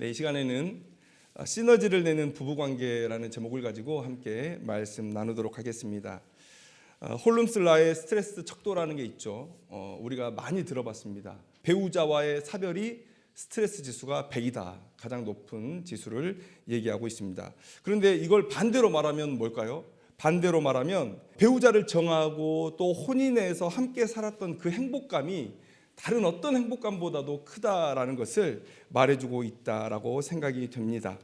네, 이 시간에는 시너지를 내는 부부관계라는 제목을 가지고 함께 말씀 나누도록 하겠습니다. 홀룸슬라의 스트레스 척도라는 게 있죠. 우리가 많이 들어봤습니다. 배우자와의 사별이 스트레스 지수가 100이다. 가장 높은 지수를 얘기하고 있습니다. 그런데 이걸 반대로 말하면 뭘까요? 반대로 말하면 배우자를 정하고 또 혼인해서 함께 살았던 그 행복감이 다른 어떤 행복감보다도 크다라는 것을 말해주고 있다라고 생각이 됩니다.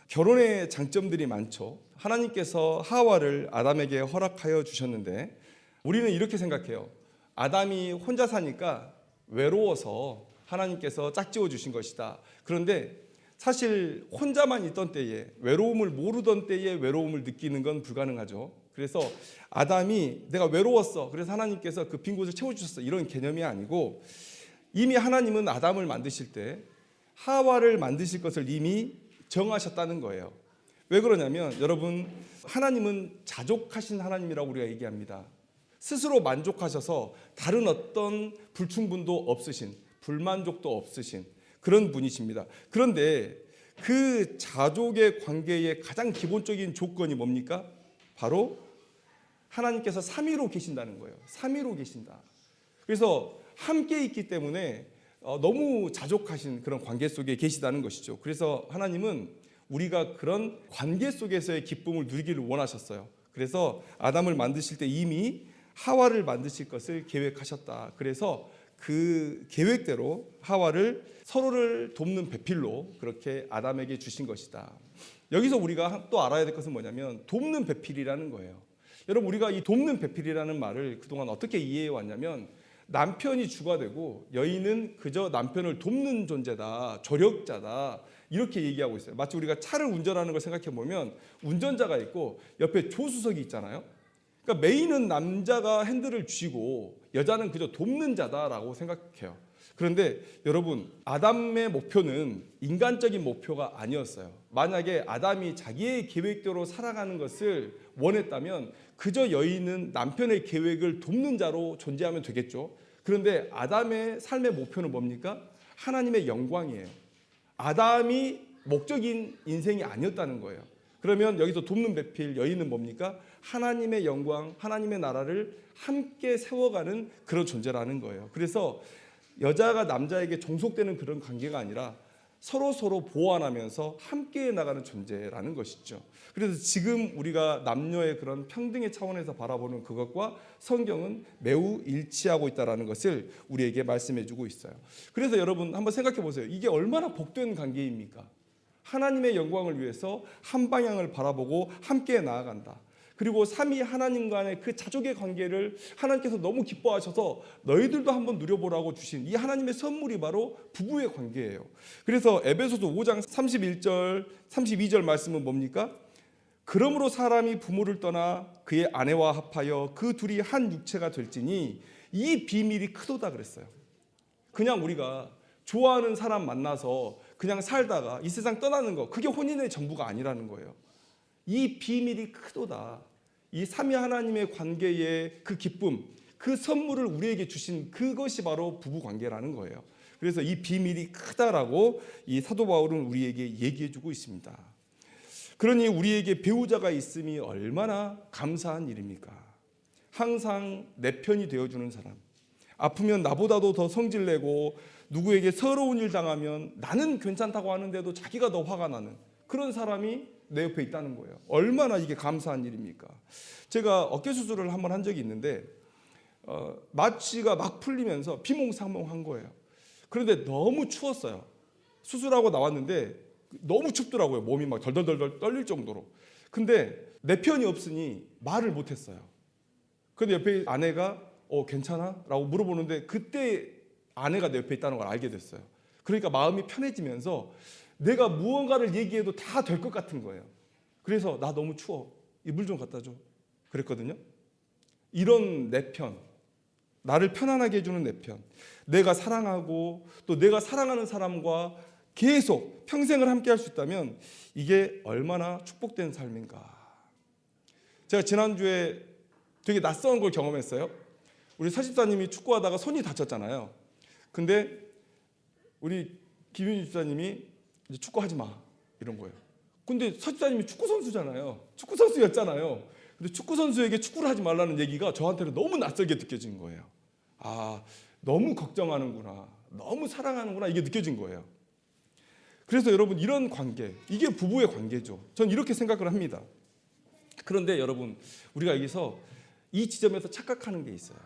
결혼의 장점들이 많죠. 하나님께서 하와를 아담에게 허락하여 주셨는데 우리는 이렇게 생각해요. 아담이 혼자 사니까 외로워서 하나님께서 짝지어 주신 것이다. 그런데 사실 혼자만 있던 때에, 외로움을 모르던 때에 외로움을 느끼는 건 불가능하죠. 그래서 아담이 내가 외로웠어, 그래서 하나님께서 그 빈 곳을 채워주셨어, 이런 개념이 아니고 이미 하나님은 아담을 만드실 때 하와를 만드실 것을 이미 정하셨다는 거예요. 왜 그러냐면 여러분, 하나님은 자족하신 하나님이라고 우리가 얘기합니다. 스스로 만족하셔서 다른 어떤 불충분도 없으신, 불만족도 없으신 그런 분이십니다. 그런데 그 자족의 관계의 가장 기본적인 조건이 뭡니까? 바로 하나님께서 3위로 계신다는 거예요. 3위로 계신다. 그래서 함께 있기 때문에 너무 자족하신 그런 관계 속에 계시다는 것이죠. 그래서 하나님은 우리가 그런 관계 속에서의 기쁨을 누리기를 원하셨어요. 그래서 아담을 만드실 때 이미 하와를 만드실 것을 계획하셨다. 그래서 그 계획대로 하와를 서로를 돕는 배필로 그렇게 아담에게 주신 것이다. 여기서 우리가 또 알아야 될 것은 뭐냐면 돕는 배필이라는 거예요. 여러분, 우리가 이 돕는 배필이라는 말을 그동안 어떻게 이해해 왔냐면 남편이 주가 되고 여인은 그저 남편을 돕는 존재다, 조력자다, 이렇게 얘기하고 있어요. 마치 우리가 차를 운전하는 걸 생각해 보면 운전자가 있고 옆에 조수석이 있잖아요. 그러니까 메인은 남자가 핸들을 쥐고 여자는 그저 돕는 자다라고 생각해요. 그런데 여러분, 아담의 목표는 인간적인 목표가 아니었어요. 만약에 아담이 자기의 계획대로 살아가는 것을 원했다면 그저 여인은 남편의 계획을 돕는 자로 존재하면 되겠죠. 그런데 아담의 삶의 목표는 뭡니까? 하나님의 영광이에요. 아담이 목적인 인생이 아니었다는 거예요. 그러면 여기서 돕는 배필 여인은 뭡니까? 하나님의 영광, 하나님의 나라를 함께 세워가는 그런 존재라는 거예요. 그래서 여자가 남자에게 종속되는 그런 관계가 아니라 서로 보완하면서 함께 나가는 존재라는 것이죠. 그래서 지금 우리가 남녀의 그런 평등의 차원에서 바라보는 그것과 성경은 매우 일치하고 있다는 것을 우리에게 말씀해주고 있어요. 그래서 여러분 한번 생각해 보세요. 이게 얼마나 복된 관계입니까? 하나님의 영광을 위해서 한 방향을 바라보고 함께 나아간다. 그리고 삼위 하나님 간의 그 자족의 관계를 하나님께서 너무 기뻐하셔서 너희들도 한번 누려보라고 주신 이 하나님의 선물이 바로 부부의 관계예요. 그래서 에베소서 5장 31절 32절 말씀은 뭡니까? 그러므로 사람이 부모를 떠나 그의 아내와 합하여 그 둘이 한 육체가 될지니 이 비밀이 크도다 그랬어요. 그냥 우리가 좋아하는 사람 만나서 그냥 살다가 이 세상 떠나는 거, 그게 혼인의 전부가 아니라는 거예요. 이 비밀이 크도다. 이 삼위 하나님의 관계의 그 기쁨, 그 선물을 우리에게 주신 그것이 바로 부부 관계라는 거예요. 그래서 이 비밀이 크다라고 이 사도 바울은 우리에게 얘기해주고 있습니다. 그러니 우리에게 배우자가 있음이 얼마나 감사한 일입니까? 항상 내 편이 되어주는 사람, 아프면 나보다도 더 성질내고 누구에게 서러운 일 당하면 나는 괜찮다고 하는데도 자기가 더 화가 나는 그런 사람이 내 옆에 있다는 거예요. 얼마나 이게 감사한 일입니까? 제가 어깨 수술을 한번 한 적이 있는데 마취가 막 풀리면서 비몽사몽한 거예요. 그런데 너무 추웠어요. 수술하고 나왔는데 너무 춥더라고요. 몸이 막 덜덜덜 떨릴 정도로. 근데 내 편이 없으니 말을 못했어요. 근데 옆에 아내가 괜찮아? 라고 물어보는데 그때 아내가 내 옆에 있다는 걸 알게 됐어요. 그러니까 마음이 편해지면서 내가 무언가를 얘기해도 다 될 것 같은 거예요. 그래서 나 너무 추워, 이 물 좀 갖다 줘, 그랬거든요. 이런 내 편, 나를 편안하게 해주는 내 편, 내가 사랑하고 또 내가 사랑하는 사람과 계속 평생을 함께 할 수 있다면 이게 얼마나 축복된 삶인가. 제가 지난주에 되게 낯선 걸 경험했어요. 우리 사집사님이 축구하다가 손이 다쳤잖아요. 근데 우리 김윤희 집사님이 이제 축구하지 마 이런 거예요. 근데 서집사님이 축구 선수잖아요. 축구 선수였잖아요. 근데 축구 선수에게 축구를 하지 말라는 얘기가 저한테는 너무 낯설게 느껴진 거예요. 아, 너무 걱정하는구나, 너무 사랑하는구나, 이게 느껴진 거예요. 그래서 여러분, 이런 관계, 이게 부부의 관계죠. 전 이렇게 생각을 합니다. 그런데 여러분, 우리가 여기서 이 지점에서 착각하는 게 있어요.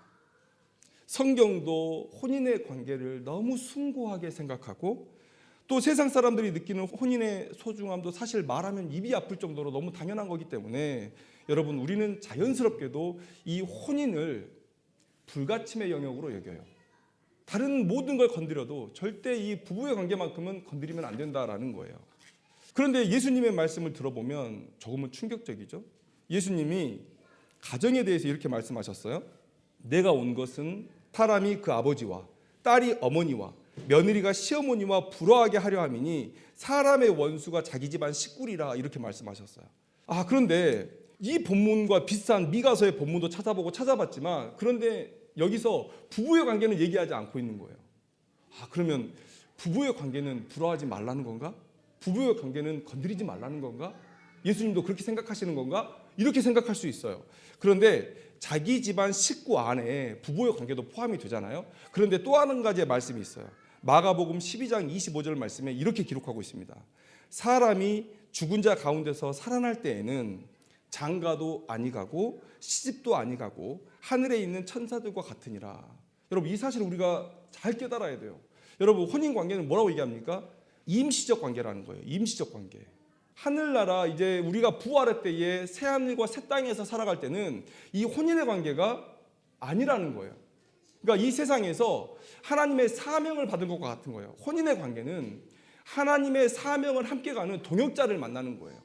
성경도 혼인의 관계를 너무 숭고하게 생각하고, 또 세상 사람들이 느끼는 혼인의 소중함도 사실 말하면 입이 아플 정도로 너무 당연한 거기 때문에 여러분, 우리는 자연스럽게도 이 혼인을 불가침의 영역으로 여겨요. 다른 모든 걸 건드려도 절대 이 부부의 관계만큼은 건드리면 안 된다라는 거예요. 그런데 예수님의 말씀을 들어보면 조금은 충격적이죠. 예수님이 가정에 대해서 이렇게 말씀하셨어요. 내가 온 것은 사람이 그 아버지와 딸이 어머니와 며느리가 시어머니와 불화하게 하려 함이니 사람의 원수가 자기 집안 식구리라, 이렇게 말씀하셨어요. 그런데 이 본문과 비슷한 미가서의 본문도 찾아봤지만 그런데 여기서 부부의 관계는 얘기하지 않고 있는 거예요. 그러면 부부의 관계는 불화하지 말라는 건가? 부부의 관계는 건드리지 말라는 건가? 예수님도 그렇게 생각하시는 건가? 이렇게 생각할 수 있어요. 그런데 자기 집안 식구 안에 부부의 관계도 포함이 되잖아요. 그런데 또 한 가지의 말씀이 있어요. 마가복음 12장 25절 말씀에 이렇게 기록하고 있습니다. 사람이 죽은 자 가운데서 살아날 때에는 장가도 아니 가고 시집도 아니 가고 하늘에 있는 천사들과 같으니라. 여러분, 이 사실을 우리가 잘 깨달아야 돼요. 여러분, 혼인 관계는 뭐라고 얘기합니까? 임시적 관계라는 거예요. 임시적 관계. 하늘나라, 이제 우리가 부활할 때에 새 하늘과 새 땅에서 살아갈 때는 이 혼인의 관계가 아니라는 거예요. 그러니까 이 세상에서 하나님의 사명을 받은 것과 같은 거예요. 혼인의 관계는 하나님의 사명을 함께 가는 동역자를 만나는 거예요.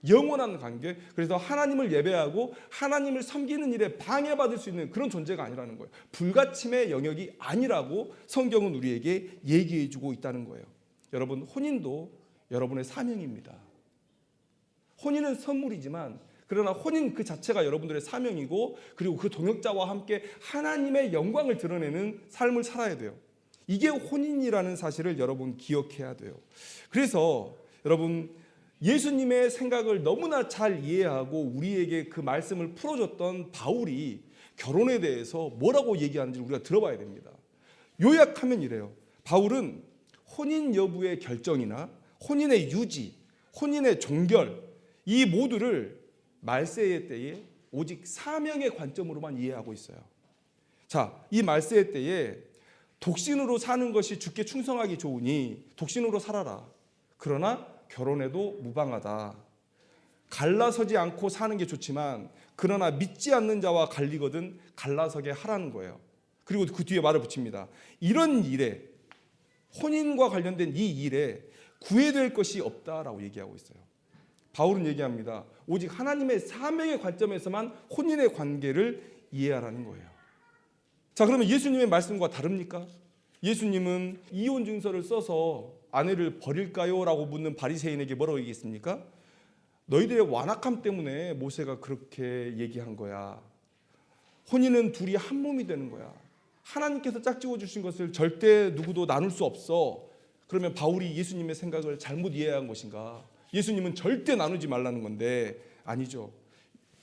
영원한 관계. 그래서 하나님을 예배하고 하나님을 섬기는 일에 방해받을 수 있는 그런 존재가 아니라는 거예요. 불가침의 영역이 아니라고 성경은 우리에게 얘기해 주고 있다는 거예요. 여러분, 혼인도 여러분의 사명입니다. 혼인은 선물이지만 그러나 혼인 그 자체가 여러분들의 사명이고, 그리고 그 동역자와 함께 하나님의 영광을 드러내는 삶을 살아야 돼요. 이게 혼인이라는 사실을 여러분 기억해야 돼요. 그래서 여러분, 예수님의 생각을 너무나 잘 이해하고 우리에게 그 말씀을 풀어줬던 바울이 결혼에 대해서 뭐라고 얘기하는지 우리가 들어봐야 됩니다. 요약하면 이래요. 바울은 혼인 여부의 결정이나 혼인의 유지, 혼인의 종결, 이 모두를 말세의 때에 오직 사명의 관점으로만 이해하고 있어요. 자, 이 말세의 때에 독신으로 사는 것이 주께 충성하기 좋으니 독신으로 살아라. 그러나 결혼해도 무방하다. 갈라서지 않고 사는 게 좋지만 그러나 믿지 않는 자와 갈리거든 갈라서게 하라는 거예요. 그리고 그 뒤에 말을 붙입니다. 이런 일에, 혼인과 관련된 이 일에 구애될 것이 없다라고 얘기하고 있어요. 바울은 얘기합니다. 오직 하나님의 사명의 관점에서만 혼인의 관계를 이해하라는 거예요. 자, 그러면 예수님의 말씀과 다릅니까? 예수님은 이혼 증서를 써서 아내를 버릴까요? 라고 묻는 바리새인에게 뭐라고 얘기했습니까? 너희들의 완악함 때문에 모세가 그렇게 얘기한 거야. 혼인은 둘이 한 몸이 되는 거야. 하나님께서 짝지어 주신 것을 절대 누구도 나눌 수 없어. 그러면 바울이 예수님의 생각을 잘못 이해한 것인가? 예수님은 절대 나누지 말라는 건데 아니죠.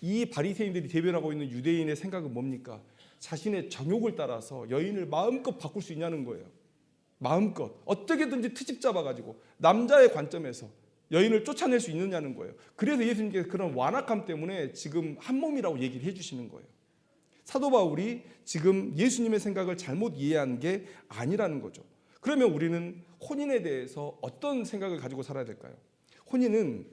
이 바리새인들이 대변하고 있는 유대인의 생각은 뭡니까? 자신의 정욕을 따라서 여인을 마음껏 바꿀 수 있냐는 거예요. 마음껏 어떻게든지 트집 잡아가지고 남자의 관점에서 여인을 쫓아낼 수 있느냐는 거예요. 그래서 예수님께서 그런 완악함 때문에 지금 한 몸이라고 얘기를 해주시는 거예요. 사도 바울이 지금 예수님의 생각을 잘못 이해한 게 아니라는 거죠. 그러면 우리는 혼인에 대해서 어떤 생각을 가지고 살아야 될까요? 혼인은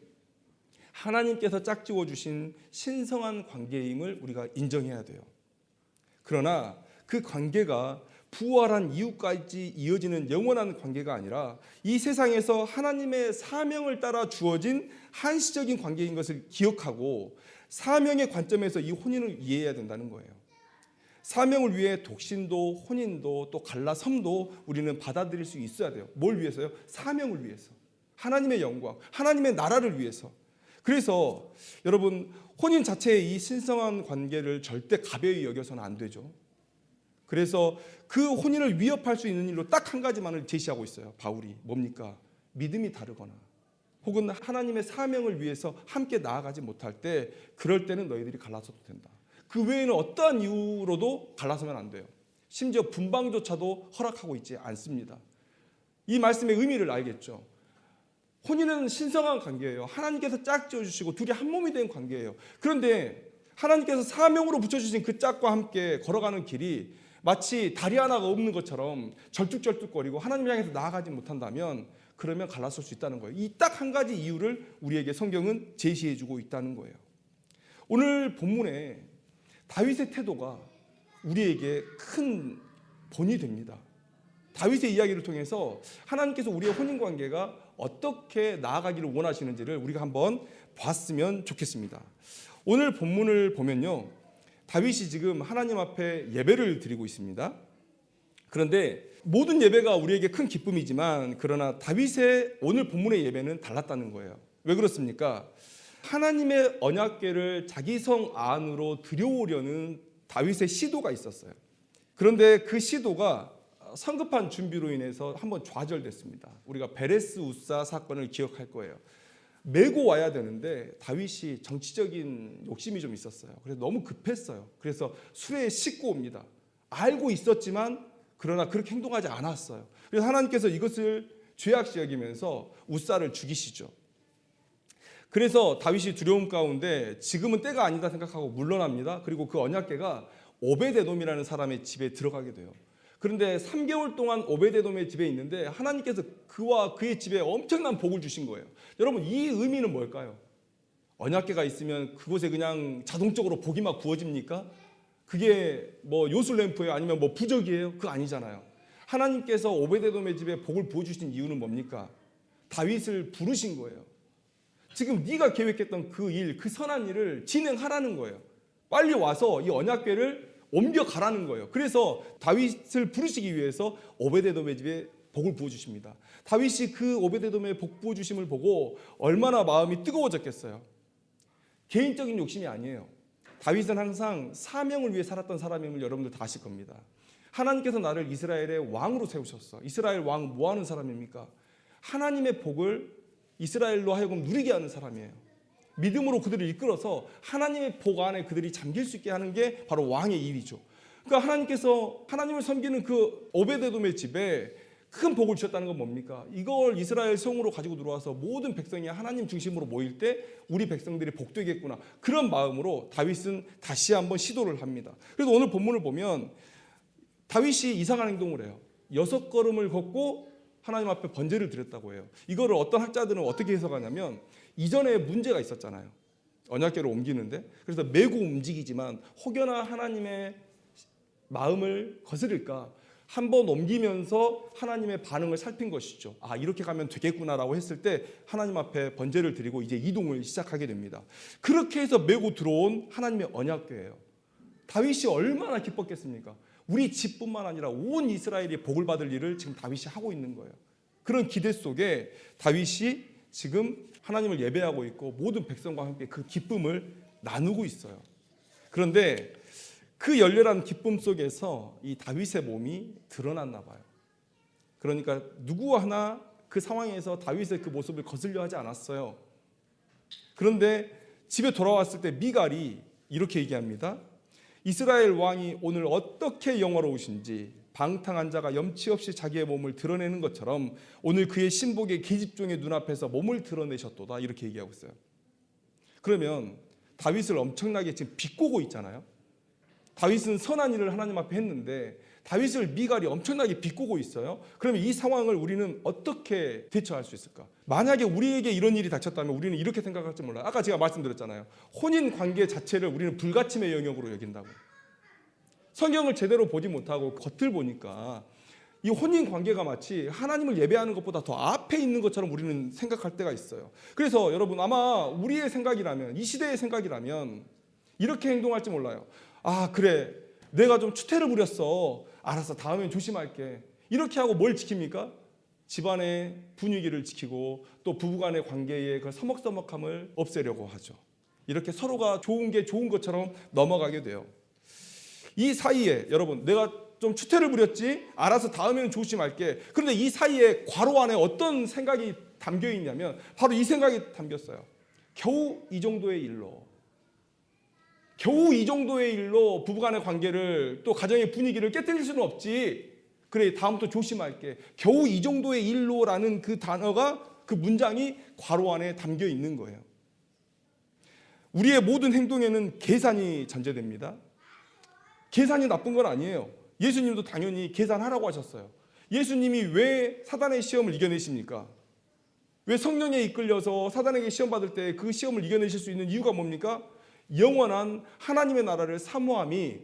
하나님께서 짝지어 주신 신성한 관계임을 우리가 인정해야 돼요. 그러나 그 관계가 부활한 이후까지 이어지는 영원한 관계가 아니라 이 세상에서 하나님의 사명을 따라 주어진 한시적인 관계인 것을 기억하고 사명의 관점에서 이 혼인을 이해해야 된다는 거예요. 사명을 위해 독신도 혼인도 또 갈라섬도 우리는 받아들일 수 있어야 돼요. 뭘 위해서요? 사명을 위해서. 하나님의 영광, 하나님의 나라를 위해서. 그래서 여러분, 혼인 자체의 이 신성한 관계를 절대 가벼이 여겨서는 안 되죠. 그래서 그 혼인을 위협할 수 있는 일로 딱 한 가지만을 제시하고 있어요. 바울이 뭡니까? 믿음이 다르거나 혹은 하나님의 사명을 위해서 함께 나아가지 못할 때 그럴 때는 너희들이 갈라서도 된다. 그 외에는 어떠한 이유로도 갈라서면 안 돼요. 심지어 분방조차도 허락하고 있지 않습니다. 이 말씀의 의미를 알겠죠. 혼인은 신성한 관계예요. 하나님께서 짝 지어주시고 둘이 한 몸이 된 관계예요. 그런데 하나님께서 사명으로 붙여주신 그 짝과 함께 걸어가는 길이 마치 다리 하나가 없는 것처럼 절뚝절뚝거리고 하나님을 향해서 나아가지 못한다면 그러면 갈라설 수 있다는 거예요. 이 딱 한 가지 이유를 우리에게 성경은 제시해주고 있다는 거예요. 오늘 본문에 다윗의 태도가 우리에게 큰 본이 됩니다. 다윗의 이야기를 통해서 하나님께서 우리의 혼인관계가 어떻게 나아가기를 원하시는지를 우리가 한번 봤으면 좋겠습니다. 오늘 본문을 보면요, 다윗이 지금 하나님 앞에 예배를 드리고 있습니다. 그런데 모든 예배가 우리에게 큰 기쁨이지만 그러나 다윗의 오늘 본문의 예배는 달랐다는 거예요. 왜 그렇습니까? 하나님의 언약궤를 자기 성 안으로 들여오려는 다윗의 시도가 있었어요. 그런데 그 시도가 성급한 준비로 인해서 한번 좌절됐습니다. 우리가 베레스 우사 사건을 기억할 거예요. 메고 와야 되는데 다윗이 정치적인 욕심이 좀 있었어요. 그래서 너무 급했어요. 그래서 수레에 싣고 옵니다. 알고 있었지만 그러나 그렇게 행동하지 않았어요. 그래서 하나님께서 이것을 죄악시 여기면서 우사를 죽이시죠. 그래서 다윗이 두려움 가운데 지금은 때가 아니다 생각하고 물러납니다. 그리고 그 언약궤가 오베데돔이라는 사람의 집에 들어가게 돼요. 그런데 3개월 동안 오베데돔의 집에 있는데 하나님께서 그와 그의 집에 엄청난 복을 주신 거예요. 여러분, 이 의미는 뭘까요? 언약궤가 있으면 그곳에 그냥 자동적으로 복이 막 부어집니까? 그게 뭐 요술램프예요? 아니면 뭐 부적이에요? 그거 아니잖아요. 하나님께서 오베데돔의 집에 복을 부어주신 이유는 뭡니까? 다윗을 부르신 거예요. 지금 네가 계획했던 그 일, 그 선한 일을 진행하라는 거예요. 빨리 와서 이 언약궤를 옮겨가라는 거예요. 그래서 다윗을 부르시기 위해서 오베데돔의 집에 복을 부어주십니다. 다윗이 그 오베데돔의 복 부어주심을 보고 얼마나 마음이 뜨거워졌겠어요. 개인적인 욕심이 아니에요. 다윗은 항상 사명을 위해 살았던 사람임을 여러분들 다 아실 겁니다. 하나님께서 나를 이스라엘의 왕으로 세우셨어. 이스라엘 왕 뭐 하는 사람입니까? 하나님의 복을 이스라엘로 하여금 누리게 하는 사람이에요. 믿음으로 그들을 이끌어서 하나님의 복 안에 그들이 잠길 수 있게 하는 게 바로 왕의 일이죠. 그러니까 하나님께서 하나님을 섬기는 그 오베데돔의 집에 큰 복을 주셨다는 건 뭡니까? 이걸 이스라엘 성으로 가지고 들어와서 모든 백성이 하나님 중심으로 모일 때 우리 백성들이 복되겠구나. 그런 마음으로 다윗은 다시 한번 시도를 합니다. 그래서 오늘 본문을 보면 다윗이 이상한 행동을 해요. 6걸음을 걷고 하나님 앞에 번제를 드렸다고 해요. 이거를 어떤 학자들은 어떻게 해석하냐면 이전에 문제가 있었잖아요. 언약궤를 옮기는데. 그래서 메고 움직이지만 혹여나 하나님의 마음을 거스릴까 한번 옮기면서 하나님의 반응을 살핀 것이죠. 아, 이렇게 가면 되겠구나라고 했을 때 하나님 앞에 번제를 드리고 이제 이동을 시작하게 됩니다. 그렇게 해서 메고 들어온 하나님의 언약궤예요. 다윗이 얼마나 기뻤겠습니까? 우리 집뿐만 아니라 온 이스라엘이 복을 받을 일을 지금 다윗이 하고 있는 거예요. 그런 기대 속에 다윗이 지금 하나님을 예배하고 있고 모든 백성과 함께 그 기쁨을 나누고 있어요. 그런데 그 열렬한 기쁨 속에서 이 다윗의 몸이 드러났나 봐요. 그러니까 누구 하나 그 상황에서 다윗의 그 모습을 거슬려 하지 않았어요. 그런데 집에 돌아왔을 때 미갈이 이렇게 얘기합니다. 이스라엘 왕이 오늘 어떻게 영화로우신지 방탕한 자가 염치 없이 자기의 몸을 드러내는 것처럼 오늘 그의 신복의 계집종의 눈앞에서 몸을 드러내셨도다. 이렇게 얘기하고 있어요. 그러면 다윗을 엄청나게 지금 비꼬고 있잖아요. 다윗은 선한 일을 하나님 앞에 했는데 다윗을 미갈이 엄청나게 비꼬고 있어요. 그러면 이 상황을 우리는 어떻게 대처할 수 있을까? 만약에 우리에게 이런 일이 닥쳤다면 우리는 이렇게 생각할지 몰라요. 아까 제가 말씀드렸잖아요. 혼인 관계 자체를 우리는 불가침의 영역으로 여긴다고. 성경을 제대로 보지 못하고 겉을 보니까 이 혼인 관계가 마치 하나님을 예배하는 것보다 더 앞에 있는 것처럼 우리는 생각할 때가 있어요. 그래서 여러분 아마 우리의 생각이라면, 이 시대의 생각이라면 이렇게 행동할지 몰라요. 아, 그래, 내가 좀 추태를 부렸어. 알았어, 다음엔 조심할게. 이렇게 하고 뭘 지킵니까? 집안의 분위기를 지키고 또 부부간의 관계의 그 서먹서먹함을 없애려고 하죠. 이렇게 서로가 좋은 게 좋은 것처럼 넘어가게 돼요. 이 사이에 여러분, 내가 좀 추태를 부렸지? 알아서 다음에는 조심할게. 그런데 이 사이에 괄호 안에 어떤 생각이 담겨 있냐면 바로 이 생각이 담겼어요. 겨우 이 정도의 일로 부부간의 관계를 또 가정의 분위기를 깨뜨릴 수는 없지. 그래, 다음부터 조심할게. 겨우 이 정도의 일로라는 그 단어가, 그 문장이 괄호 안에 담겨 있는 거예요. 우리의 모든 행동에는 계산이 전제됩니다. 계산이 나쁜 건 아니에요. 예수님도 당연히 계산하라고 하셨어요. 예수님이 왜 사단의 시험을 이겨내십니까? 왜 성령에 이끌려서 사단에게 시험 받을 때 그 시험을 이겨내실 수 있는 이유가 뭡니까? 영원한 하나님의 나라를 사모함이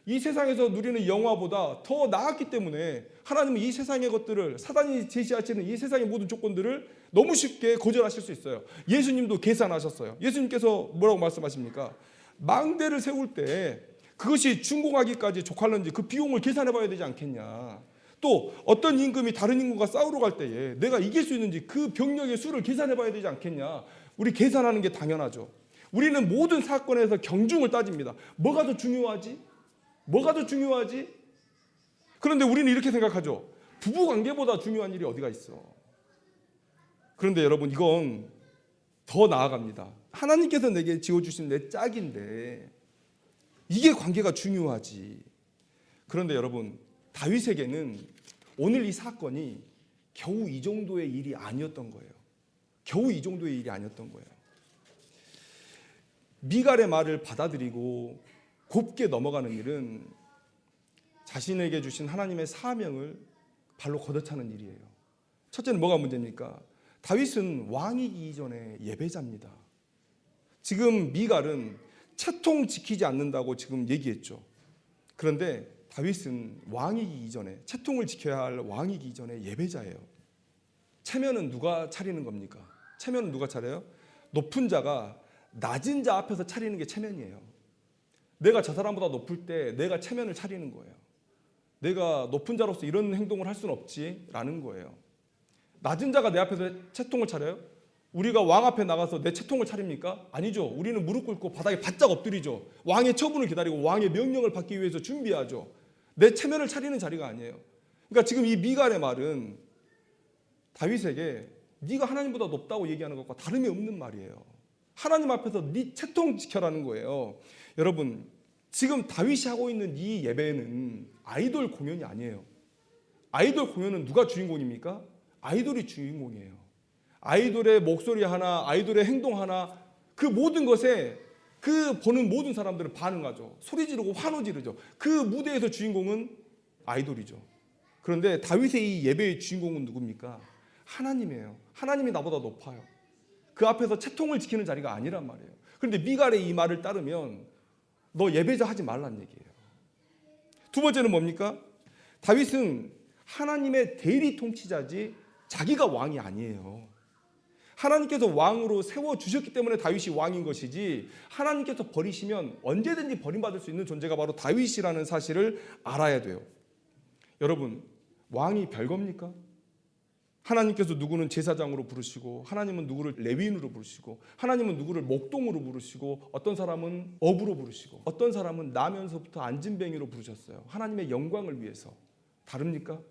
이 세상에서 누리는 영화보다 더 나았기 때문에 하나님은 이 세상의 것들을, 사단이 제시하시는 이 세상의 모든 조건들을 너무 쉽게 거절하실 수 있어요. 예수님도 계산하셨어요. 예수님께서 뭐라고 말씀하십니까? 망대를 세울 때 그것이 준공하기까지 족할는지 그 비용을 계산해 봐야 되지 않겠냐. 또 어떤 임금이 다른 임금과 싸우러 갈 때에 내가 이길 수 있는지 그 병력의 수를 계산해 봐야 되지 않겠냐. 우리 계산하는 게 당연하죠. 우리는 모든 사건에서 경중을 따집니다. 뭐가 더 중요하지? 뭐가 더 중요하지? 그런데 우리는 이렇게 생각하죠. 부부 관계보다 중요한 일이 어디가 있어? 그런데 여러분, 이건 더 나아갑니다. 하나님께서 내게 지어주신 내 짝인데 이게 관계가 중요하지. 그런데 여러분, 다윗에게는 오늘 이 사건이 겨우 이 정도의 일이 아니었던 거예요. 겨우 이 정도의 일이 아니었던 거예요. 미갈의 말을 받아들이고 곱게 넘어가는 일은 자신에게 주신 하나님의 사명을 발로 걷어차는 일이에요. 첫째는 뭐가 문제입니까? 다윗은 왕이기 이전에 예배자입니다. 지금 미갈은 채통 지키지 않는다고 지금 얘기했죠. 그런데 다윗은 왕이기 이전에, 채통을 지켜야 할 왕이기 이전에 예배자예요. 체면은 누가 차리는 겁니까? 체면은 누가 차려요? 높은 자가 낮은 자 앞에서 차리는 게 체면이에요. 내가 저 사람보다 높을 때 내가 체면을 차리는 거예요. 내가 높은 자로서 이런 행동을 할 수는 없지라는 거예요. 낮은 자가 내 앞에서 채통을 차려요? 우리가 왕 앞에 나가서 내 채통을 차립니까? 아니죠. 우리는 무릎 꿇고 바닥에 바짝 엎드리죠. 왕의 처분을 기다리고 왕의 명령을 받기 위해서 준비하죠. 내 체면을 차리는 자리가 아니에요. 그러니까 지금 이 미갈의 말은 다윗에게 네가 하나님보다 높다고 얘기하는 것과 다름이 없는 말이에요. 하나님 앞에서 네 채통 지켜라는 거예요. 여러분, 지금 다윗이 하고 있는 이 예배는 아이돌 공연이 아니에요. 아이돌 공연은 누가 주인공입니까? 아이돌이 주인공이에요. 아이돌의 목소리 하나, 아이돌의 행동 하나, 그 모든 것에 그 보는 모든 사람들은 반응하죠. 소리 지르고 환호 지르죠. 그 무대에서 주인공은 아이돌이죠. 그런데 다윗의 이 예배의 주인공은 누굽니까? 하나님이에요. 하나님이 나보다 높아요. 그 앞에서 채통을 지키는 자리가 아니란 말이에요. 그런데 미갈의 이 말을 따르면 너 예배자 하지 말란 얘기예요. 두 번째는 뭡니까? 다윗은 하나님의 대리 통치자지 자기가 왕이 아니에요. 하나님께서 왕으로 세워주셨기 때문에 다윗이 왕인 것이지, 하나님께서 버리시면 언제든지 버림받을 수 있는 존재가 바로 다윗이라는 사실을 알아야 돼요. 여러분, 왕이 별겁니까? 하나님께서 누구는 제사장으로 부르시고, 하나님은 누구를 레위인으로 부르시고, 하나님은 누구를 목동으로 부르시고, 어떤 사람은 어부로 부르시고, 어떤 사람은 나면서부터 앉은뱅이로 부르셨어요. 하나님의 영광을 위해서. 다릅니까?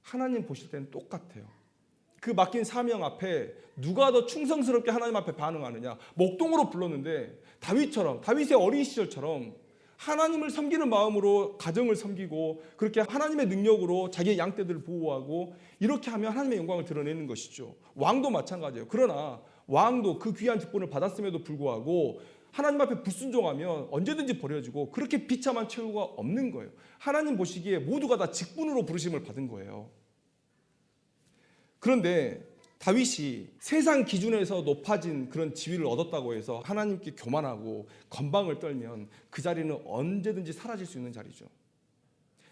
하나님 보실 때는 똑같아요. 그 맡긴 사명 앞에 누가 더 충성스럽게 하나님 앞에 반응하느냐. 목동으로 불렀는데 다윗처럼, 다윗의 어린 시절처럼 하나님을 섬기는 마음으로 가정을 섬기고 그렇게 하나님의 능력으로 자기의 양떼들을 보호하고 이렇게 하면 하나님의 영광을 드러내는 것이죠. 왕도 마찬가지예요. 그러나 왕도 그 귀한 직분을 받았음에도 불구하고 하나님 앞에 불순종하면 언제든지 버려지고 그렇게 비참한 최후가 없는 거예요. 하나님 보시기에 모두가 다 직분으로 부르심을 받은 거예요. 그런데 다윗이 세상 기준에서 높아진 그런 지위를 얻었다고 해서 하나님께 교만하고 건방을 떨면 그 자리는 언제든지 사라질 수 있는 자리죠.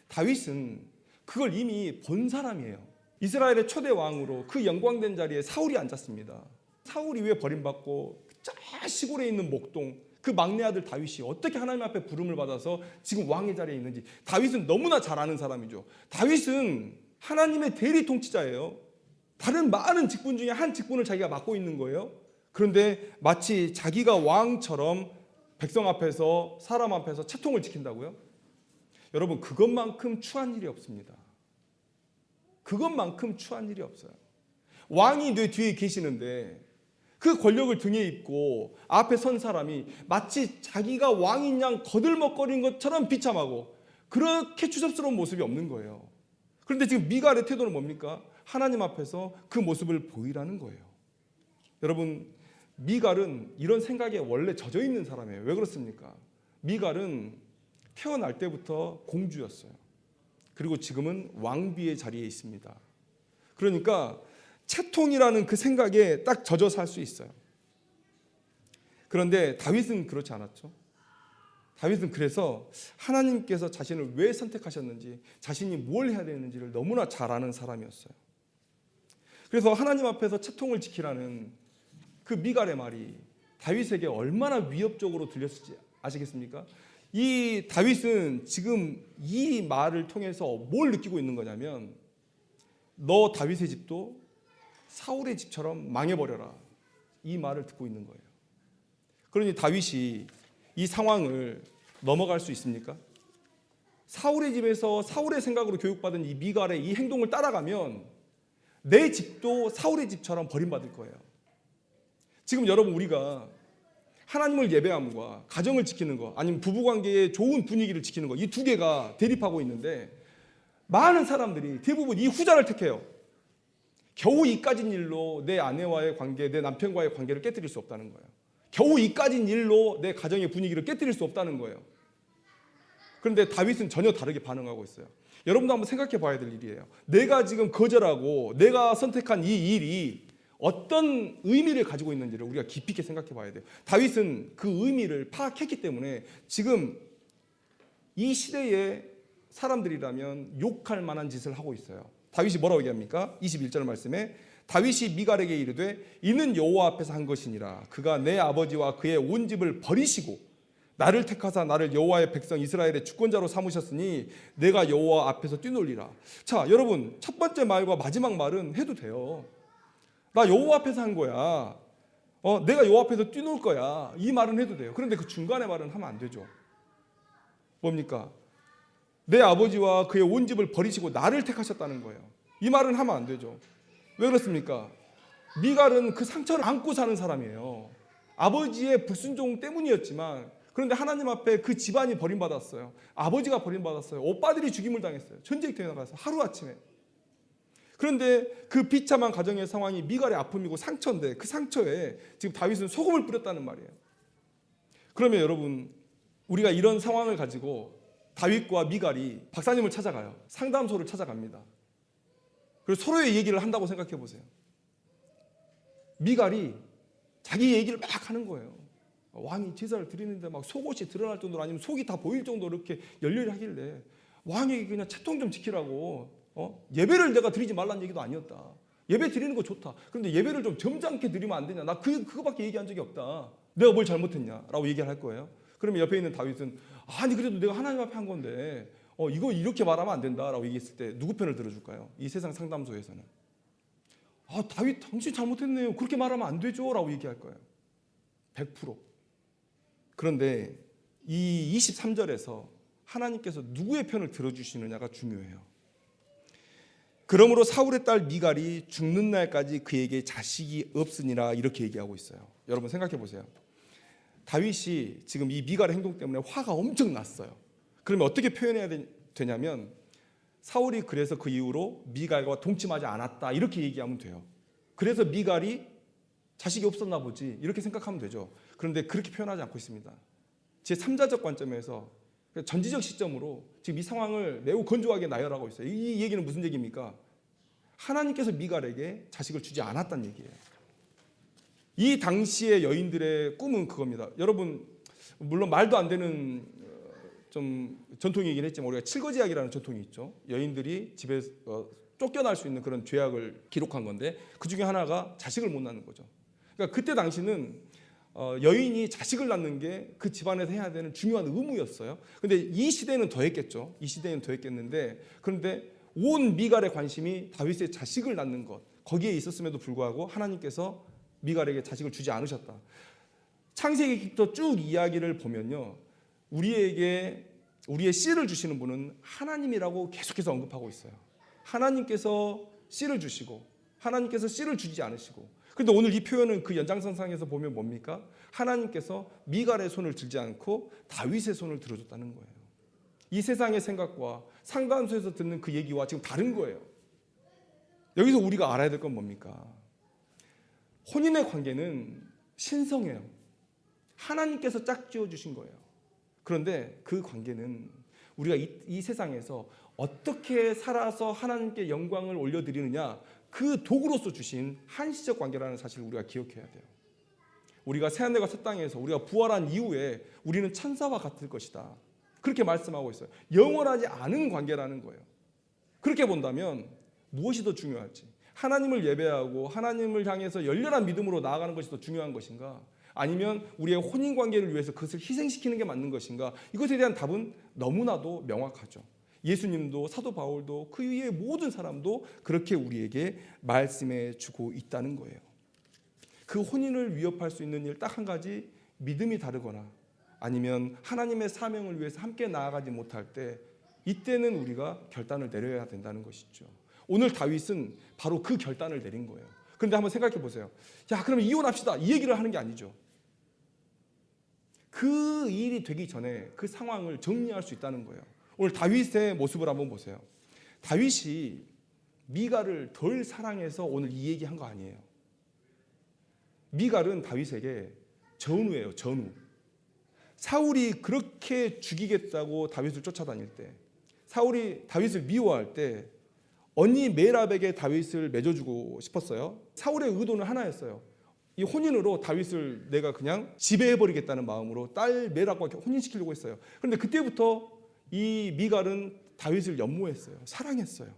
다윗은 그걸 이미 본 사람이에요. 이스라엘의 초대 왕으로 그 영광된 자리에 사울이 앉았습니다. 사울이 왜 버림받고 저 시골에 있는 목동 그 막내 아들 다윗이 어떻게 하나님 앞에 부름을 받아서 지금 왕의 자리에 있는지 다윗은 너무나 잘 아는 사람이죠. 다윗은 하나님의 대리 통치자예요. 다른 많은 직분 중에 한 직분을 자기가 맡고 있는 거예요. 그런데 마치 자기가 왕처럼 백성 앞에서 사람 앞에서 채통을 지킨다고요? 여러분, 그것만큼 추한 일이 없습니다. 그것만큼 추한 일이 없어요. 왕이 내 뒤에 계시는데 그 권력을 등에 입고 앞에 선 사람이 마치 자기가 왕인 양 거들먹거리는 것처럼 비참하고 그렇게 추접스러운 모습이 없는 거예요. 그런데 지금 미갈의 태도는 뭡니까? 하나님 앞에서 그 모습을 보이라는 거예요. 여러분, 미갈은 이런 생각에 원래 젖어 있는 사람이에요. 왜 그렇습니까? 미갈은 태어날 때부터 공주였어요. 그리고 지금은 왕비의 자리에 있습니다. 그러니까 채통이라는 그 생각에 딱 젖어 살 수 있어요. 그런데 다윗은 그렇지 않았죠. 다윗은 그래서 하나님께서 자신을 왜 선택하셨는지, 자신이 뭘 해야 되는지를 너무나 잘 아는 사람이었어요. 그래서 하나님 앞에서 채통을 지키라는 그 미갈의 말이 다윗에게 얼마나 위협적으로 들렸을지 아시겠습니까? 이 다윗은 지금 이 말을 통해서 뭘 느끼고 있는 거냐면, 너 다윗의 집도 사울의 집처럼 망해버려라, 이 말을 듣고 있는 거예요. 그러니 다윗이 이 상황을 넘어갈 수 있습니까? 사울의 집에서 사울의 생각으로 교육받은 이 미갈의 이 행동을 따라가면 내 집도 사울의 집처럼 버림받을 거예요. 지금 여러분, 우리가 하나님을 예배함과 가정을 지키는 것, 아니면 부부관계의 좋은 분위기를 지키는 것, 이 두 개가 대립하고 있는데 많은 사람들이 대부분 이 후자를 택해요. 겨우 이까진 일로 내 아내와의 관계, 내 남편과의 관계를 깨뜨릴 수 없다는 거예요. 겨우 이까진 일로 내 가정의 분위기를 깨뜨릴 수 없다는 거예요. 그런데 다윗은 전혀 다르게 반응하고 있어요. 여러분도 한번 생각해 봐야 될 일이에요. 내가 지금 거절하고 내가 선택한 이 일이 어떤 의미를 가지고 있는지를 우리가 깊이 있게 생각해 봐야 돼요. 다윗은 그 의미를 파악했기 때문에 지금 이 시대의 사람들이라면 욕할 만한 짓을 하고 있어요. 다윗이 뭐라고 얘기합니까? 21절 말씀에 다윗이 미갈에게 이르되 이는 여호와 앞에서 한 것이니라. 그가 내 아버지와 그의 온 집을 버리시고 나를 택하사 나를 여호와의 백성 이스라엘의 주권자로 삼으셨으니 내가 여호와 앞에서 뛰놀리라. 자, 여러분, 첫 번째 말과 마지막 말은 해도 돼요. 나 여호와 앞에서 한 거야. 내가 여호와 앞에서 뛰놀 거야. 이 말은 해도 돼요. 그런데 그 중간에 말은 하면 안 되죠. 뭡니까? 내 아버지와 그의 온 집을 버리시고 나를 택하셨다는 거예요. 이 말은 하면 안 되죠. 왜 그렇습니까? 미갈은 그 상처를 안고 사는 사람이에요. 아버지의 불순종 때문이었지만, 그런데 하나님 앞에 그 집안이 버림받았어요. 아버지가 버림받았어요. 오빠들이 죽임을 당했어요. 전쟁터에 나가서 하루아침에. 그런데 그 비참한 가정의 상황이 미갈의 아픔이고 상처인데 그 상처에 지금 다윗은 소금을 뿌렸다는 말이에요. 그러면 여러분, 우리가 이런 상황을 가지고 다윗과 미갈이 박사님을 찾아가요. 상담소를 찾아갑니다. 그리고 서로의 얘기를 한다고 생각해 보세요. 미갈이 자기 얘기를 막 하는 거예요. 왕이 제사를 드리는데 막 속옷이 드러날 정도로, 아니면 속이 다 보일 정도로 이렇게 열렬히 하길래 왕에게 그냥 채통 좀 지키라고, 예배를 내가 드리지 말라는 얘기도 아니었다. 예배 드리는 거 좋다. 그런데 예배를 좀 점잖게 드리면 안 되냐. 나 그거밖에 얘기한 적이 없다. 내가 뭘 잘못했냐라고 얘기를 할 거예요. 그러면 옆에 있는 다윗은 아니 그래도 내가 하나님 앞에 한 건데 이거 이렇게 말하면 안 된다라고 얘기했을 때 누구 편을 들어줄까요? 이 세상 상담소에서는 다윗 당신 잘못했네요. 그렇게 말하면 안 되죠 라고 얘기할 거예요. 100%. 그런데 이 23절에서 하나님께서 누구의 편을 들어주시느냐가 중요해요. 그러므로 사울의 딸 미갈이 죽는 날까지 그에게 자식이 없으니라, 이렇게 얘기하고 있어요. 여러분 생각해 보세요. 다윗이 지금 이 미갈의 행동 때문에 화가 엄청 났어요. 그러면 어떻게 표현해야 되냐면, 사울이 그래서 그 이후로 미갈과 동침하지 않았다, 이렇게 얘기하면 돼요. 그래서 미갈이 자식이 없었나 보지, 이렇게 생각하면 되죠. 그런데 그렇게 표현하지 않고 있습니다. 제 3자적 관점에서, 전지적 시점으로 지금 이 상황을 매우 건조하게 나열하고 있어요. 이 얘기는 무슨 얘기입니까? 하나님께서 미갈에게 자식을 주지 않았다는 얘기예요. 이 당시의 여인들의 꿈은 그겁니다. 여러분, 물론 말도 안 되는 좀 전통이긴 했지만 우리가 칠거지약이라는 전통이 있죠. 여인들이 집에서 쫓겨날 수 있는 그런 죄악을 기록한 건데, 그 중에 하나가 자식을 못 낳는 거죠. 그러니까 그때 당시는 여인이 자식을 낳는 게 그 집안에서 해야 되는 중요한 의무였어요. 그런데 이 시대는 더했겠죠. 이 시대는 더했겠는데, 그런데 온 미갈의 관심이 다윗의 자식을 낳는 것, 거기에 있었음에도 불구하고 하나님께서 미갈에게 자식을 주지 않으셨다. 창세기부터 쭉 이야기를 보면요, 우리에게 우리의 씨를 주시는 분은 하나님이라고 계속해서 언급하고 있어요. 하나님께서 씨를 주시고 하나님께서 씨를 주지 않으시고. 그런데 오늘 이 표현은 그 연장선상에서 보면 뭡니까? 하나님께서 미갈의 손을 들지 않고 다윗의 손을 들어줬다는 거예요. 이 세상의 생각과 상담소에서 듣는 그 얘기와 지금 다른 거예요. 여기서 우리가 알아야 될 건 뭡니까? 혼인의 관계는 신성해요. 하나님께서 짝지어 주신 거예요. 그런데 그 관계는 우리가 이 세상에서 어떻게 살아서 하나님께 영광을 올려드리느냐, 그 도구로서 주신 한시적 관계라는 사실을 우리가 기억해야 돼요. 우리가 새하늘과 새 땅에서 우리가 부활한 이후에 우리는 천사와 같을 것이다, 그렇게 말씀하고 있어요. 영원하지 않은 관계라는 거예요. 그렇게 본다면 무엇이 더 중요할지, 하나님을 예배하고 하나님을 향해서 열렬한 믿음으로 나아가는 것이 더 중요한 것인가, 아니면 우리의 혼인관계를 위해서 그것을 희생시키는 게 맞는 것인가, 이것에 대한 답은 너무나도 명확하죠. 예수님도 사도 바울도 그 위의 모든 사람도 그렇게 우리에게 말씀해 주고 있다는 거예요. 그 혼인을 위협할 수 있는 일 딱 한 가지, 믿음이 다르거나 아니면 하나님의 사명을 위해서 함께 나아가지 못할 때, 이때는 우리가 결단을 내려야 된다는 것이죠. 오늘 다윗은 바로 그 결단을 내린 거예요. 그런데 한번 생각해 보세요. 야, 그러면 이혼합시다, 이 얘기를 하는 게 아니죠. 그 일이 되기 전에 그 상황을 정리할 수 있다는 거예요. 오늘 다윗의 모습을 한번 보세요. 다윗이 미갈을 덜 사랑해서 오늘 이 얘기한 거 아니에요. 미갈은 다윗에게 전우예요, 전우. 사울이 그렇게 죽이겠다고 다윗을 쫓아다닐 때, 사울이 다윗을 미워할 때 언니 메랍에게 다윗을 맺어주고 싶었어요. 사울의 의도는 하나였어요. 이 혼인으로 다윗을 내가 그냥 지배해버리겠다는 마음으로 딸 메랍과 혼인시키려고 했어요. 그런데 그때부터 이 미갈은 다윗을 연모했어요. 사랑했어요.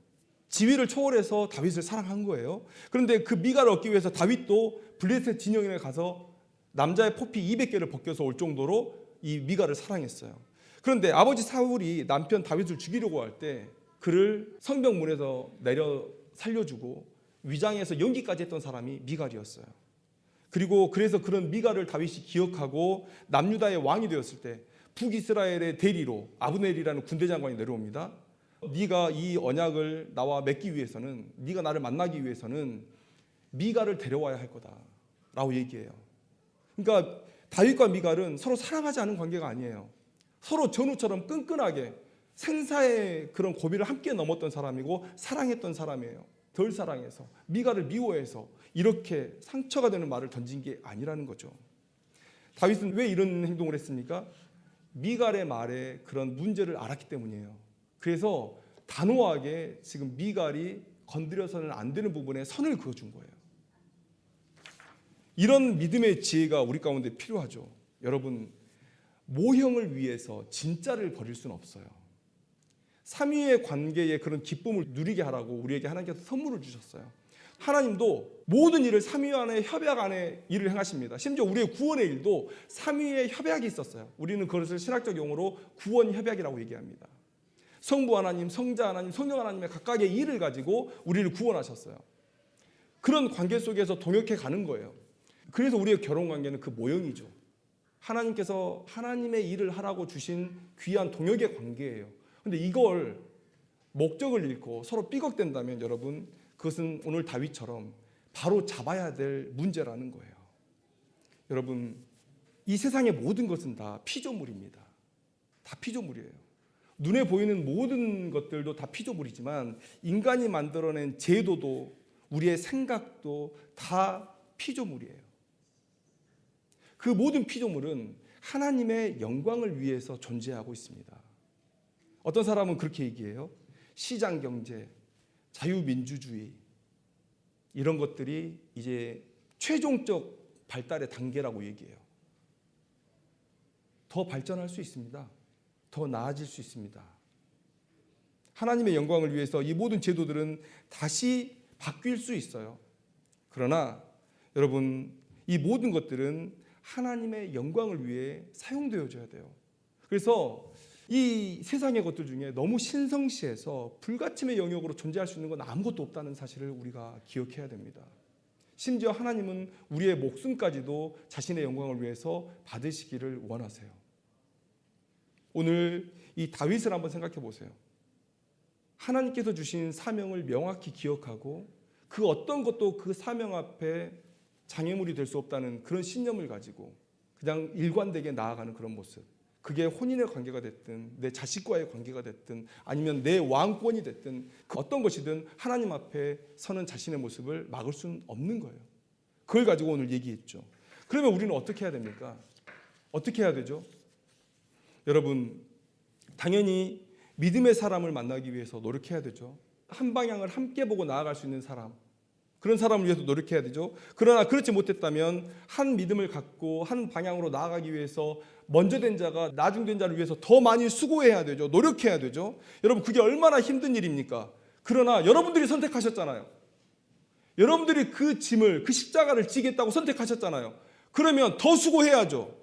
지위를 초월해서 다윗을 사랑한 거예요. 그런데 그 미갈을 얻기 위해서 다윗도 블레셋 진영에 가서 남자의 포피 200개를 벗겨서 올 정도로 이 미갈을 사랑했어요. 그런데 아버지 사울이 남편 다윗을 죽이려고 할 때 그를 성벽문에서 내려 살려주고 위장해서 연기까지 했던 사람이 미갈이었어요. 그리고 그래서 그런 미갈을 다윗이 기억하고 남유다의 왕이 되었을 때 북이스라엘의 대리로 아브넬이라는 군대 장관이 내려옵니다. 네가 이 언약을 나와 맺기 위해서는, 네가 나를 만나기 위해서는 미갈을 데려와야 할 거다라고 얘기해요. 그러니까 다윗과 미갈은 서로 사랑하지 않은 관계가 아니에요. 서로 전우처럼 끈끈하게 생사의 그런 고비를 함께 넘었던 사람이고 사랑했던 사람이에요. 덜 사랑해서, 미갈을 미워해서 이렇게 상처가 되는 말을 던진 게 아니라는 거죠. 다윗은 왜 이런 행동을 했습니까? 미갈의 말에 그런 문제를 알았기 때문이에요. 그래서 단호하게 지금 미갈이 건드려서는 안 되는 부분에 선을 그어준 거예요. 이런 믿음의 지혜가 우리 가운데 필요하죠. 여러분, 모형을 위해서 진짜를 버릴 수는 없어요. 삼위의 관계의 그런 기쁨을 누리게 하라고 우리에게 하나님께서 선물을 주셨어요. 하나님도 모든 일을 삼위 안에 협약 안에 일을 행하십니다. 심지어 우리의 구원의 일도 삼위의 협약이 있었어요. 우리는 그것을 신학적 용어로 구원 협약이라고 얘기합니다. 성부 하나님, 성자 하나님, 성령 하나님의 각각의 일을 가지고 우리를 구원하셨어요. 그런 관계 속에서 동역해 가는 거예요. 그래서 우리의 결혼 관계는 그 모형이죠. 하나님께서 하나님의 일을 하라고 주신 귀한 동역의 관계예요. 그런데 이걸 목적을 잃고 서로 삐걱댄다면 여러분, 그것은 오늘 다윗처럼 바로 잡아야 될 문제라는 거예요. 여러분, 이 세상의 모든 것은 다 피조물입니다. 다 피조물이에요. 눈에 보이는 모든 것들도 다 피조물이지만 인간이 만들어낸 제도도 우리의 생각도 다 피조물이에요. 그 모든 피조물은 하나님의 영광을 위해서 존재하고 있습니다. 어떤 사람은 그렇게 얘기해요. 시장경제, 자유민주주의, 이런 것들이 이제 최종적 발달의 단계라고 얘기해요. 더 발전할 수 있습니다. 더 나아질 수 있습니다. 하나님의 영광을 위해서 이 모든 제도들은 다시 바뀔 수 있어요. 그러나 여러분, 이 모든 것들은 하나님의 영광을 위해 사용되어져야 돼요. 그래서 이 세상의 것들 중에 너무 신성시해서 불가침의 영역으로 존재할 수 있는 건 아무것도 없다는 사실을 우리가 기억해야 됩니다. 심지어 하나님은 우리의 목숨까지도 자신의 영광을 위해서 받으시기를 원하세요. 오늘 이 다윗을 한번 생각해 보세요. 하나님께서 주신 사명을 명확히 기억하고 그 어떤 것도 그 사명 앞에 장애물이 될 수 없다는 그런 신념을 가지고 그냥 일관되게 나아가는 그런 모습. 그게 혼인의 관계가 됐든 내 자식과의 관계가 됐든 아니면 내 왕권이 됐든 그 어떤 것이든 하나님 앞에 서는 자신의 모습을 막을 수는 없는 거예요. 그걸 가지고 오늘 얘기했죠. 그러면 우리는 어떻게 해야 됩니까? 어떻게 해야 되죠? 여러분, 당연히 믿음의 사람을 만나기 위해서 노력해야 되죠. 한 방향을 함께 보고 나아갈 수 있는 사람, 그런 사람을 위해서 노력해야 되죠. 그러나 그렇지 못했다면 한 믿음을 갖고 한 방향으로 나아가기 위해서 먼저 된 자가 나중된 자를 위해서 더 많이 수고해야 되죠. 노력해야 되죠. 여러분, 그게 얼마나 힘든 일입니까? 그러나 여러분들이 선택하셨잖아요. 여러분들이 그 짐을, 그 십자가를 지겠다고 선택하셨잖아요. 그러면 더 수고해야죠.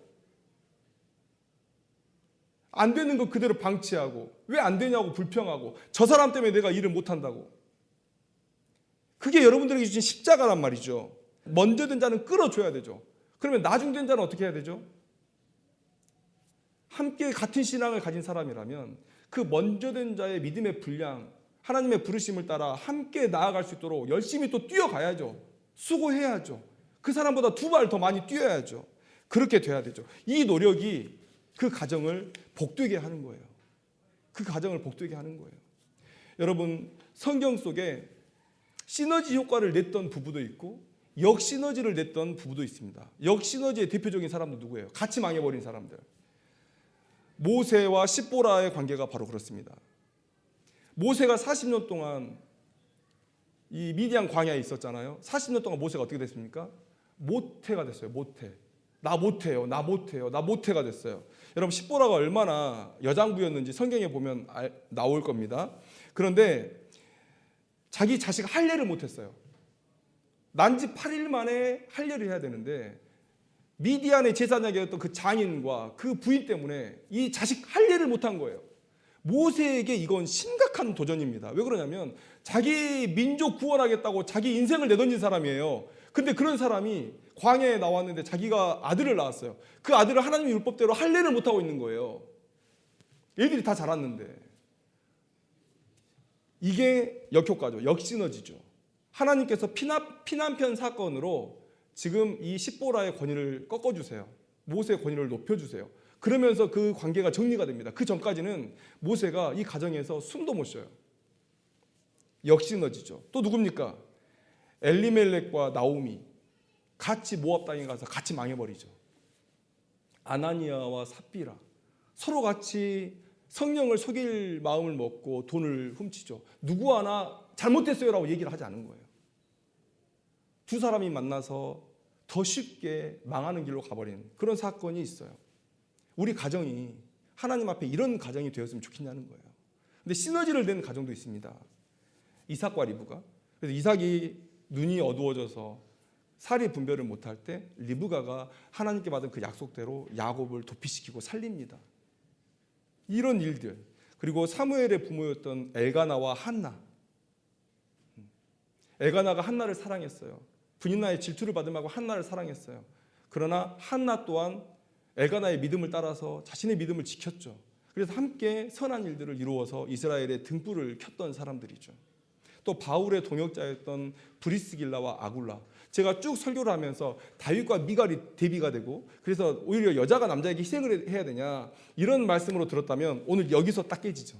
안 되는 거 그대로 방치하고 왜 안 되냐고 불평하고 저 사람 때문에 내가 일을 못한다고. 그게 여러분들에게 주신 십자가란 말이죠. 먼저 된 자는 끌어줘야 되죠. 그러면 나중된 자는 어떻게 해야 되죠? 함께 같은 신앙을 가진 사람이라면 그 먼저 된 자의 믿음의 분량, 하나님의 부르심을 따라 함께 나아갈 수 있도록 열심히 또 뛰어가야죠. 수고해야죠. 그 사람보다 2발 더 많이 뛰어야죠. 그렇게 돼야 되죠. 이 노력이 그 가정을 복되게 하는 거예요. 그 가정을 복되게 하는 거예요. 여러분, 성경 속에 시너지 효과를 냈던 부부도 있고 역시너지를 냈던 부부도 있습니다. 역시너지의 대표적인 사람도 누구예요? 같이 망해버린 사람들. 모세와 십보라의 관계가 바로 그렇습니다. 모세가 40년 동안 이 미디안 광야에 있었잖아요. 40년 동안 모세가 어떻게 됐습니까? 모태가 됐어요. 모태. 나 못해요. 나 못해요. 나 모태가 됐어요. 여러분, 십보라가 얼마나 여장부였는지 성경에 보면 나올 겁니다. 그런데 자기 자식 할례를 못했어요. 난지 8일 만에 할례를 해야 되는데 미디안의 제사장이었던 그 장인과 그 부인 때문에 이 자식 할례를 못한 거예요. 모세에게 이건 심각한 도전입니다. 왜 그러냐면 자기 민족 구원하겠다고 자기 인생을 내던진 사람이에요. 근데 그런 사람이 광야에 나왔는데 자기가 아들을 낳았어요. 그 아들을 하나님의 율법대로 할례를 못하고 있는 거예요. 얘들이 다 자랐는데. 이게 역효과죠. 역시너지죠. 하나님께서 피난편 사건으로 지금 이 십보라의 권위를 꺾어주세요. 모세의 권위를 높여주세요. 그러면서 그 관계가 정리가 됩니다. 그 전까지는 모세가 이 가정에서 숨도 못 쉬어요. 역시너지죠. 또 누굽니까? 엘리멜렉과 나오미 같이 모압 땅에 가서 같이 망해버리죠. 아나니아와 삽비라 서로 같이 성령을 속일 마음을 먹고 돈을 훔치죠. 누구 하나 잘못됐어요라고 얘기를 하지 않은 거예요. 두 사람이 만나서 더 쉽게 망하는 길로 가버린 그런 사건이 있어요. 우리 가정이 하나님 앞에 이런 가정이 되었으면 좋겠냐는 거예요. 근데 시너지를 낸 가정도 있습니다. 이삭과 리브가. 그래서 이삭이 눈이 어두워져서 살이 분별을 못할 때 리브가가 하나님께 받은 그 약속대로 야곱을 도피시키고 살립니다. 이런 일들. 그리고 사무엘의 부모였던 엘가나와 한나. 엘가나가 한나를 사랑했어요. 분인나의 질투를 받을 만하고 한나를 사랑했어요. 그러나 한나 또한 엘가나의 믿음을 따라서 자신의 믿음을 지켰죠. 그래서 함께 선한 일들을 이루어서 이스라엘의 등불을 켰던 사람들이죠. 또 바울의 동역자였던 브리스길라와 아굴라. 제가 쭉 설교를 하면서 다윗과 미갈이 대비가 되고 그래서 오히려 여자가 남자에게 희생을 해야 되냐 이런 말씀으로 들었다면 오늘 여기서 딱 깨지죠.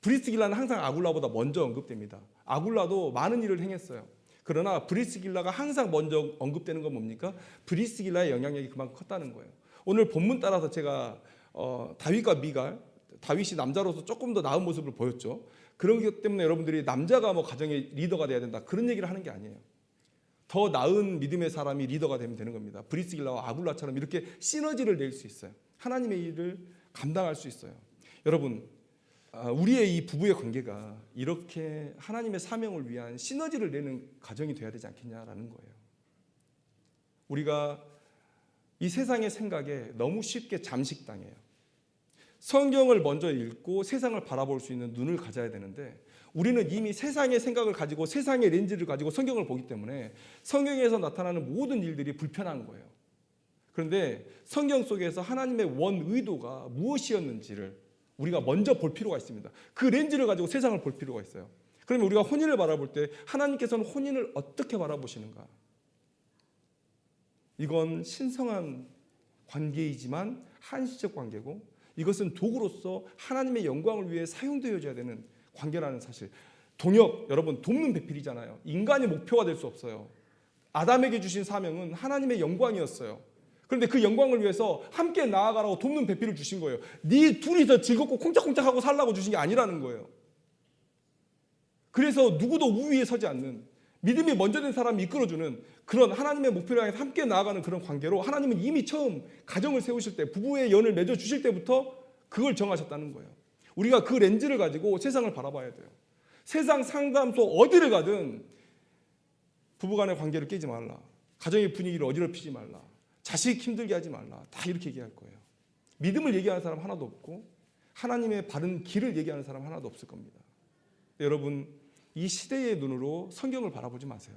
브리스길라는 항상 아굴라보다 먼저 언급됩니다. 아굴라도 많은 일을 행했어요. 그러나 브리스길라가 항상 먼저 언급되는 건 뭡니까? 브리스길라의 영향력이 그만큼 컸다는 거예요. 오늘 본문 따라서 제가 다윗과 미갈, 다윗이 남자로서 조금 더 나은 모습을 보였죠. 그런 것 때문에 여러분들이 남자가 뭐 가정의 리더가 돼야 된다 그런 얘기를 하는 게 아니에요. 더 나은 믿음의 사람이 리더가 되면 되는 겁니다. 브리스길라와 아굴라처럼 이렇게 시너지를 낼 수 있어요. 하나님의 일을 감당할 수 있어요. 여러분, 우리의 이 부부의 관계가 이렇게 하나님의 사명을 위한 시너지를 내는 가정이 돼야 되지 않겠냐라는 거예요. 우리가 이 세상의 생각에 너무 쉽게 잠식당해요. 성경을 먼저 읽고 세상을 바라볼 수 있는 눈을 가져야 되는데 우리는 이미 세상의 생각을 가지고 세상의 렌즈를 가지고 성경을 보기 때문에 성경에서 나타나는 모든 일들이 불편한 거예요. 그런데 성경 속에서 하나님의 원 의도가 무엇이었는지를 우리가 먼저 볼 필요가 있습니다. 그 렌즈를 가지고 세상을 볼 필요가 있어요. 그러면 우리가 혼인을 바라볼 때 하나님께서는 혼인을 어떻게 바라보시는가? 이건 신성한 관계이지만 한시적 관계고, 이것은 도구로서 하나님의 영광을 위해 사용되어져야 되는 관계라는 사실. 동역, 여러분, 돕는 배필이잖아요. 인간의 목표가 될 수 없어요. 아담에게 주신 사명은 하나님의 영광이었어요. 그런데 그 영광을 위해서 함께 나아가라고 돕는 배필을 주신 거예요. 네 둘이서 즐겁고 콩짝콩짝하고 살라고 주신 게 아니라는 거예요. 그래서 누구도 우위에 서지 않는, 믿음이 먼저 된 사람이 이끌어주는 그런 하나님의 목표를 향해서 함께 나아가는 그런 관계로 하나님은 이미 처음 가정을 세우실 때, 부부의 연을 맺어주실 때부터 그걸 정하셨다는 거예요. 우리가 그 렌즈를 가지고 세상을 바라봐야 돼요. 세상 상담소 어디를 가든 부부간의 관계를 깨지 말라, 가정의 분위기를 어지럽히지 말라, 자식 힘들게 하지 말라, 다 이렇게 얘기할 거예요. 믿음을 얘기하는 사람 하나도 없고 하나님의 바른 길을 얘기하는 사람 하나도 없을 겁니다. 여러분, 이 시대의 눈으로 성경을 바라보지 마세요.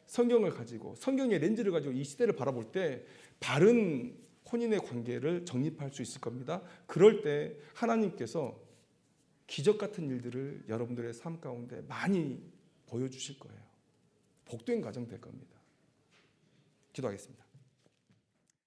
성경을 가지고, 성경의 렌즈를 가지고 이 시대를 바라볼 때 바른 혼인의 관계를 정립할 수 있을 겁니다. 그럴 때 하나님께서 기적 같은 일들을 여러분들의 삶 가운데 많이 보여주실 거예요. 복된 가정 될 겁니다. 기도하겠습니다.